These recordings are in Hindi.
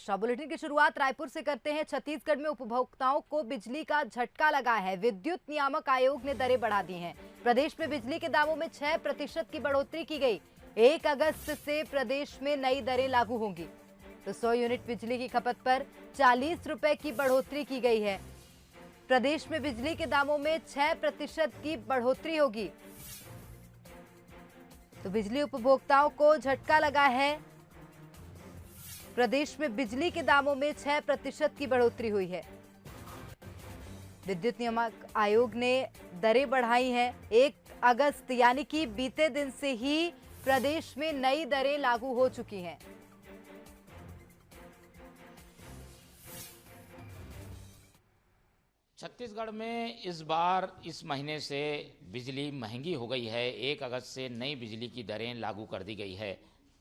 बुलेटिन की शुरुआत रायपुर से करते हैं। छत्तीसगढ़ में उपभोक्ताओं को बिजली का झटका लगा है। विद्युत नियामक आयोग ने दरें बढ़ा दी हैं। प्रदेश में बिजली के दामों में 6% की बढ़ोतरी की गई। 1 अगस्त से प्रदेश में नई दरें लागू होंगी। तो 100 यूनिट बिजली की खपत पर 40 रुपए की बढ़ोतरी की गई है। प्रदेश में बिजली के दामों में 6% की बढ़ोतरी होगी। तो बिजली उपभोक्ताओं को झटका लगा है। प्रदेश में बिजली के दामों में 6% की बढ़ोतरी हुई है। विद्युत नियामक आयोग ने दरें बढ़ाई हैं। 1 अगस्त यानी कि बीते दिन से ही प्रदेश में नई दरें लागू हो चुकी हैं। छत्तीसगढ़ में इस बार इस महीने से बिजली महंगी हो गई है। 1 अगस्त से नई बिजली की दरें लागू कर दी गई है।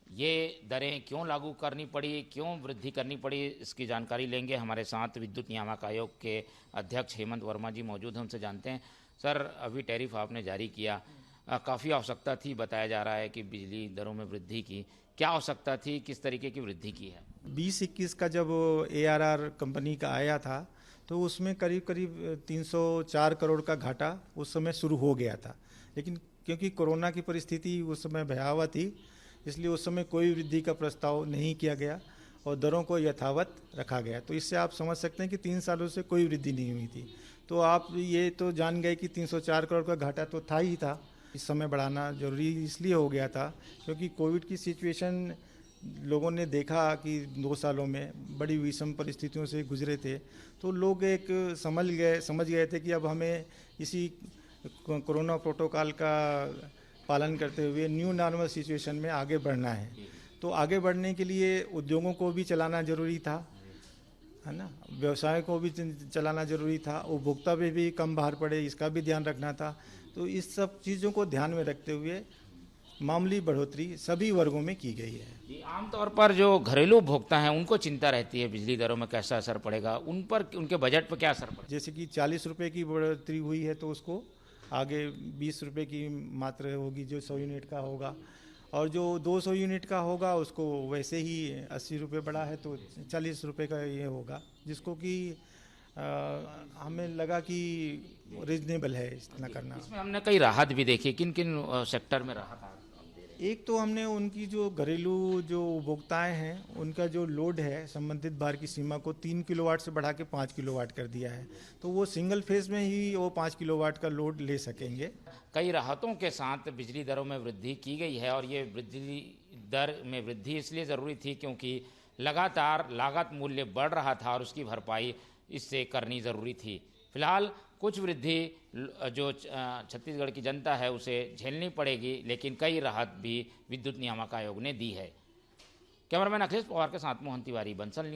ये दरें क्यों लागू करनी पड़ी, क्यों वृद्धि करनी पड़ी, इसकी जानकारी लेंगे। हमारे साथ विद्युत नियामक आयोग के अध्यक्ष हेमंत वर्मा जी मौजूद हैं, उनसे जानते हैं। सर, अभी टैरिफ आपने जारी किया, काफ़ी आवश्यकता थी, बताया जा रहा है कि बिजली दरों में वृद्धि की। क्या आवश्यकता थी, किस तरीके की वृद्धि की है? 20-21 का जब ARR कंपनी का आया था तो उसमें करीब करीब 304 करोड़ का घाटा उस समय शुरू हो गया था। लेकिन क्योंकि कोरोना की परिस्थिति उस समय भयावह थी, इसलिए उस समय कोई वृद्धि का प्रस्ताव नहीं किया गया और दरों को यथावत रखा गया। तो इससे आप समझ सकते हैं कि 3 सालों से कोई वृद्धि नहीं हुई थी। तो आप ये तो जान गए कि 304 करोड़ का घाटा तो था ही था। इस समय बढ़ाना जरूरी इसलिए हो गया था क्योंकि कोविड की सिचुएशन लोगों ने देखा कि 2 सालों में बड़ी विषम परिस्थितियों से गुजरे थे। तो लोग एक समझ गए थे कि अब हमें इसी कोरोना प्रोटोकॉल का पालन करते हुए न्यू नॉर्मल सिचुएशन में आगे बढ़ना है। तो आगे बढ़ने के लिए उद्योगों को भी चलाना जरूरी था, है ना, व्यवसाय को भी चलाना जरूरी था, उपभोक्ता पे भी कम भार पड़े, इसका भी ध्यान रखना था। तो इस सब चीज़ों को ध्यान में रखते हुए मामूली बढ़ोतरी सभी वर्गों में की गई है। आमतौर पर जो घरेलू उपभोक्ता हैं उनको चिंता रहती है बिजली दरों में कैसा असर पड़ेगा, उन पर, उनके बजट पर क्या असर पड़ेगा? जैसे कि 40 रुपये की बढ़ोतरी हुई है तो उसको आगे 20 रुपये की मात्रा होगी जो 100 यूनिट का होगा, और जो 200 यूनिट का होगा उसको वैसे ही 80 रुपये बढ़ा है तो 40 रुपये का ये होगा, जिसको कि हमें लगा कि रीजनेबल है इतना करना। इसमें हमने कई राहत भी देखी, किन किन सेक्टर में राहत आ? एक तो हमने उनकी जो घरेलू जो उपभोक्ताएं हैं उनका जो लोड है संबंधित भार की सीमा को 3 किलोवाट से बढ़ा के 5 किलोवाट कर दिया है। तो वो सिंगल फेज में ही वो 5 किलोवाट का लोड ले सकेंगे। कई राहतों के साथ बिजली दरों में वृद्धि की गई है और ये बिजली दर में वृद्धि इसलिए ज़रूरी थी क्योंकि लगातार लागत मूल्य बढ़ रहा था और उसकी भरपाई इससे करनी ज़रूरी थी। फिलहाल कुछ वृद्धि जो छत्तीसगढ़ की जनता है उसे झेलनी पड़ेगी, लेकिन कई राहत भी विद्युत नियामक आयोग ने दी है। कैमरामैन अखिलेश पवार के साथ मोहन तिवारी, बंसल।